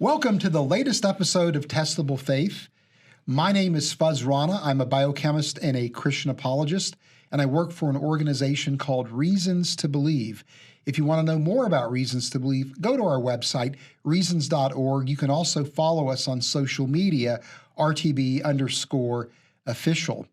Welcome to the latest episode of Testable Faith. My name is Rana. I'm a biochemist and a Christian apologist, and I work for an organization called Reasons to Believe. If you want to know more about Reasons to Believe, go to our website, reasons.org. You can also follow us on social media, RTB_official.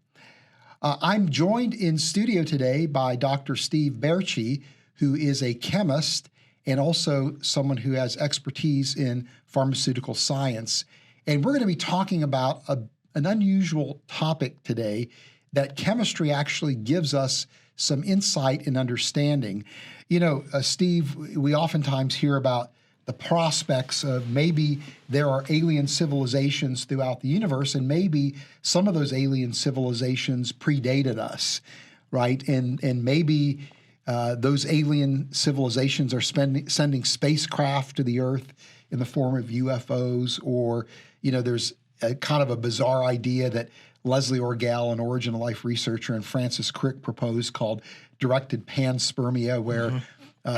I'm joined in studio today by Dr. Steve Baertschi, who is a chemist and also someone who has expertise in pharmaceutical science. And we're going to be talking about an unusual topic today that chemistry actually gives us some insight and understanding. You know, Steve, we oftentimes hear about the prospects of maybe there are alien civilizations throughout the universe, and maybe some of those alien civilizations predated us, right? And maybe those alien civilizations are sending spacecraft to the Earth in the form of UFOs, or, you know, there's a kind of a bizarre idea that Leslie Orgel, an origin of life researcher, and Francis Crick proposed called directed panspermia, where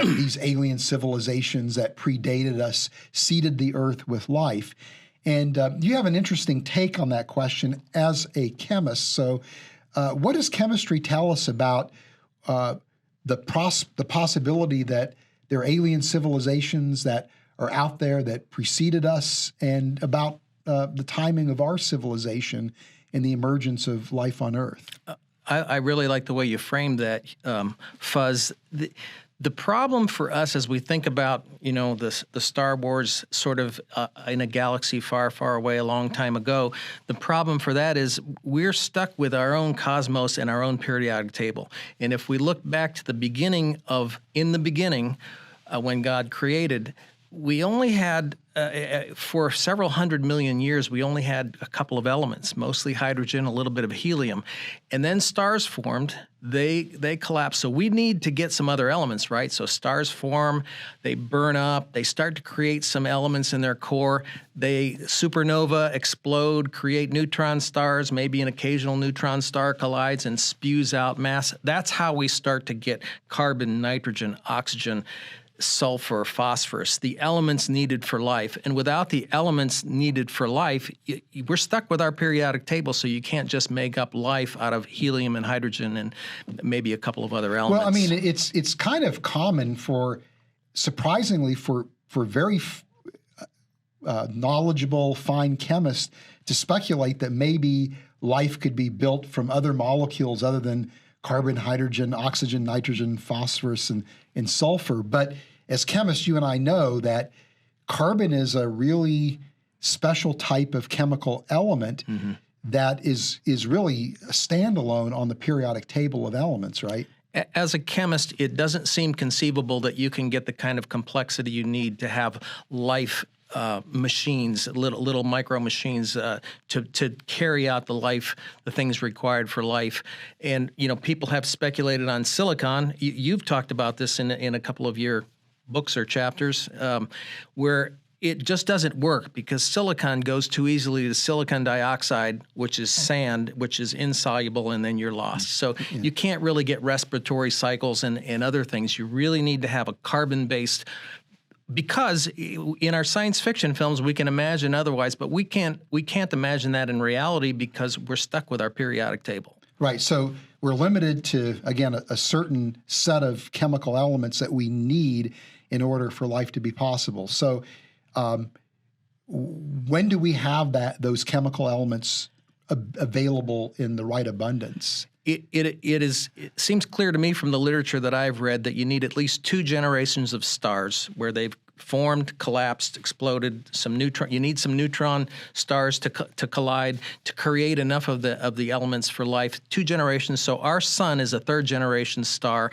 these alien civilizations that predated us seeded the Earth with life. And you have an interesting take on that question as a chemist. So what does chemistry tell us about the possibility that there are alien civilizations that are out there that preceded us, and about the timing of our civilization and the emergence of life on Earth? I really like the way you framed that, Fuzz. The problem for us as we think about, you know, the Star Wars sort of in a galaxy far, far away a long time ago, the problem for that is we're stuck with our own cosmos and our own periodic table. And if we look back to the beginning when God created, we only had, for several 100 million years, we only had a couple of elements, mostly hydrogen, a little bit of helium. And then stars formed, they collapsed. So we need to get some other elements, right? So stars form, they burn up, they start to create some elements in their core. They supernova, explode, create neutron stars, maybe an occasional neutron star collides and spews out mass. That's how we start to get carbon, nitrogen, oxygen, sulfur, phosphorus, the elements needed for life. And without the elements needed for life, we're stuck with our periodic table, so you can't just make up life out of helium and hydrogen and maybe a couple of other elements. Well, I mean, it's kind of common surprisingly, for very knowledgeable, fine chemists to speculate that maybe life could be built from other molecules other than carbon, hydrogen, oxygen, nitrogen, phosphorus, and sulfur. But as chemists, you and I know that carbon is a really special type of chemical element that is really a standalone on the periodic table of elements, right? As a chemist, it doesn't seem conceivable that you can get the kind of complexity you need to have life machines, little micro machines to carry out the things required for life. And, you know, people have speculated on silicon. You've talked about this in a couple of your books or chapters, where it just doesn't work because silicon goes too easily to silicon dioxide, which is sand, which is insoluble, and then you're lost. So you can't really get respiratory cycles and other things. You really need to have a carbon-based, because in our science fiction films we can imagine otherwise, but we can't imagine that in reality because we're stuck with our periodic table. Right. So we're limited to, again, a certain set of chemical elements that we need in order for life to be possible. So when do we have those chemical elements available in the right abundance? It seems clear to me from the literature that I've read that you need at least 2 generations of stars where they've formed, collapsed, exploded. You need some neutron stars to collide to create enough of the elements for life. 2 generations. So our sun is a 3rd generation star,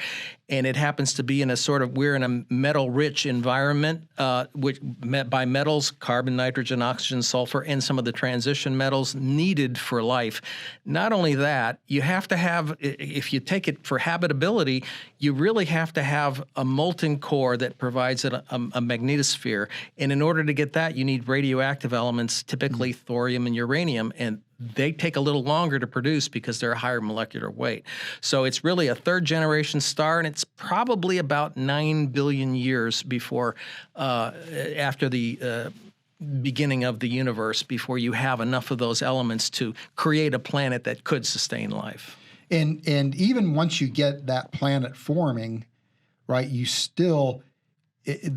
and it happens to be we're in a metal-rich environment, which by metals, carbon, nitrogen, oxygen, sulfur, and some of the transition metals needed for life. Not only that, you have to have, if you take it for habitability, you really have to have a molten core that provides a magnetosphere. And in order to get that, you need radioactive elements, typically thorium and uranium, and they take a little longer to produce because they're a higher molecular weight. So it's really a 3rd generation star, and it's probably about 9 billion years before, after the beginning of the universe before you have enough of those elements to create a planet that could sustain life. And even once you get that planet forming, right, you still,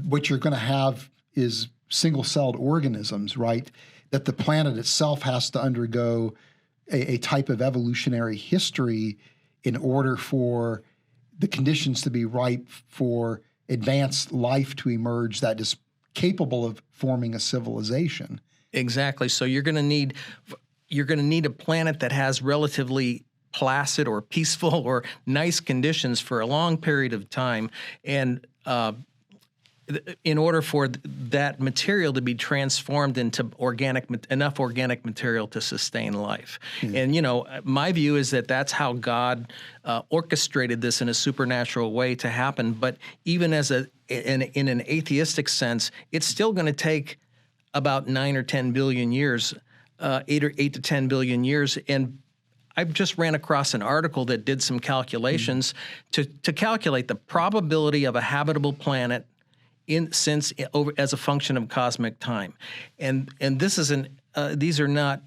what you're going to have is single-celled organisms, right, that the planet itself has to undergo a type of evolutionary history in order for the conditions to be ripe for advanced life to emerge that is capable of forming a civilization. Exactly. So you're going to need a planet that has relatively placid or peaceful or nice conditions for a long period of time, and in order for that material to be transformed into enough organic material to sustain life. And, my view is that that's how God orchestrated this in a supernatural way to happen. But even in an atheistic sense, it's still going to take about 9 or 10 billion years, 8 to 10 billion years. And I just ran across an article that did some calculations to calculate the probability of a habitable planet as a function of cosmic time, and this isn't. These are not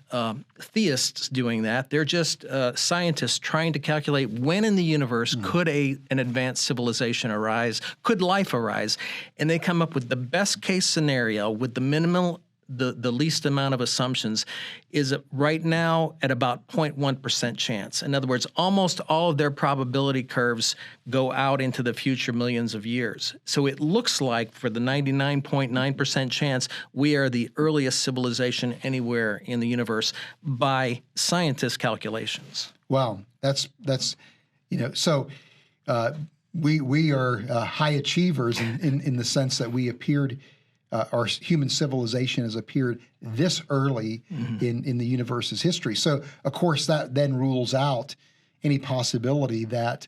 theists doing that. They're just scientists trying to calculate when in the universe could an advanced civilization arise, could life arise, and they come up with the best case scenario with the least amount of assumptions is right now at about 0.1% chance. In other words, almost all of their probability curves go out into the future millions of years. So it looks like for the 99.9% chance, we are the earliest civilization anywhere in the universe by scientists' calculations. Wow, that's so we are high achievers in the sense that we appeared. Our human civilization has appeared this early in the universe's history. So, of course, that then rules out any possibility that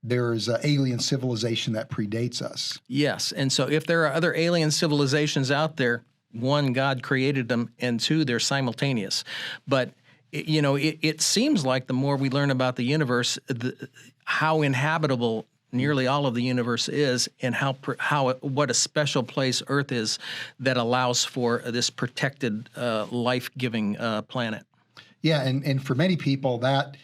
there's an alien civilization that predates us. Yes, and so if there are other alien civilizations out there, one, God created them, and two, they're simultaneous. But, it seems like the more we learn about the universe, how inhabitable nearly all of the universe is, and what a special place Earth is that allows for this protected, life-giving planet. Yeah, and for many people that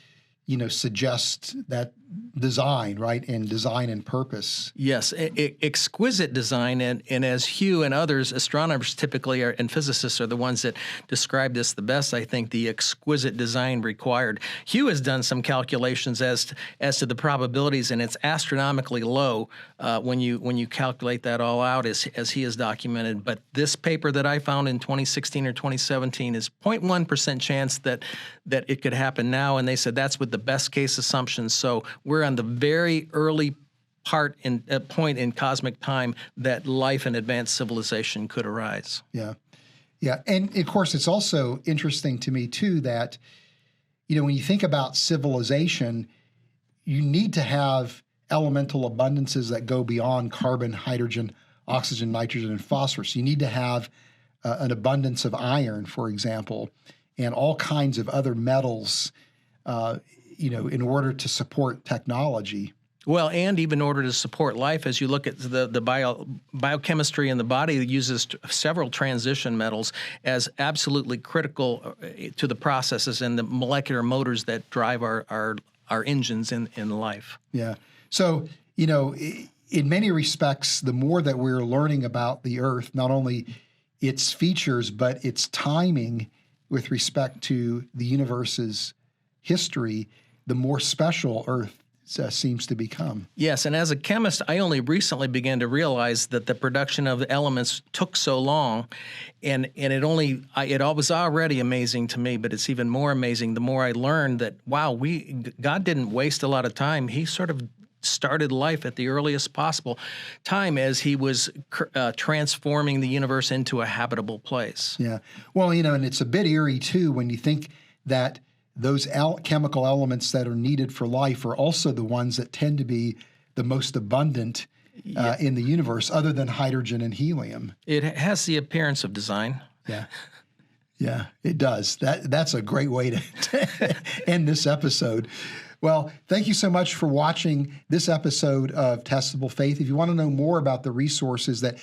suggests that design, right, and design and purpose. Yes, exquisite design, and as Hugh and others, astronomers typically and physicists are the ones that describe this the best, I think, the exquisite design required. Hugh has done some calculations as to the probabilities, and it's astronomically low when you calculate that all out as he has documented. But this paper that I found in 2016 or 2017 is 0.1% chance that it could happen now, and they said that's with the best case assumptions. So we're on the very early point in cosmic time that life and advanced civilization could arise. Yeah. And of course, it's also interesting to me too that, when you think about civilization, you need to have elemental abundances that go beyond carbon, hydrogen, oxygen, nitrogen, and phosphorus. You need to have an abundance of iron, for example, and all kinds of other metals, in order to support technology. Well, and even in order to support life, as you look at the biochemistry in the body, it uses several transition metals as absolutely critical to the processes and the molecular motors that drive our engines in life. Yeah. So, in many respects, the more that we're learning about the Earth, not only its features, but its timing with respect to the universe's history, the more special Earth seems to become. Yes, and as a chemist, I only recently began to realize that the production of the elements took so long, and it was already amazing to me, but it's even more amazing the more I learned that, wow, God didn't waste a lot of time. He sort of started life at the earliest possible time as he was transforming the universe into a habitable place. Yeah. Well, and it's a bit eerie, too, when you think that those chemical elements that are needed for life are also the ones that tend to be the most abundant in the universe, other than hydrogen and helium. It has the appearance of design. Yeah, it does. That's a great way to end this episode. Well, thank you so much for watching this episode of Testable Faith. If you want to know more about the resources that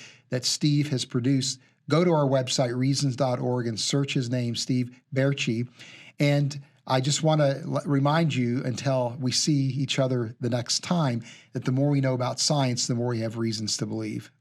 Steve has produced, go to our website, reasons.org, and search his name, Steve Baertschi. And I just want to remind you, until we see each other the next time, that the more we know about science, the more we have reasons to believe.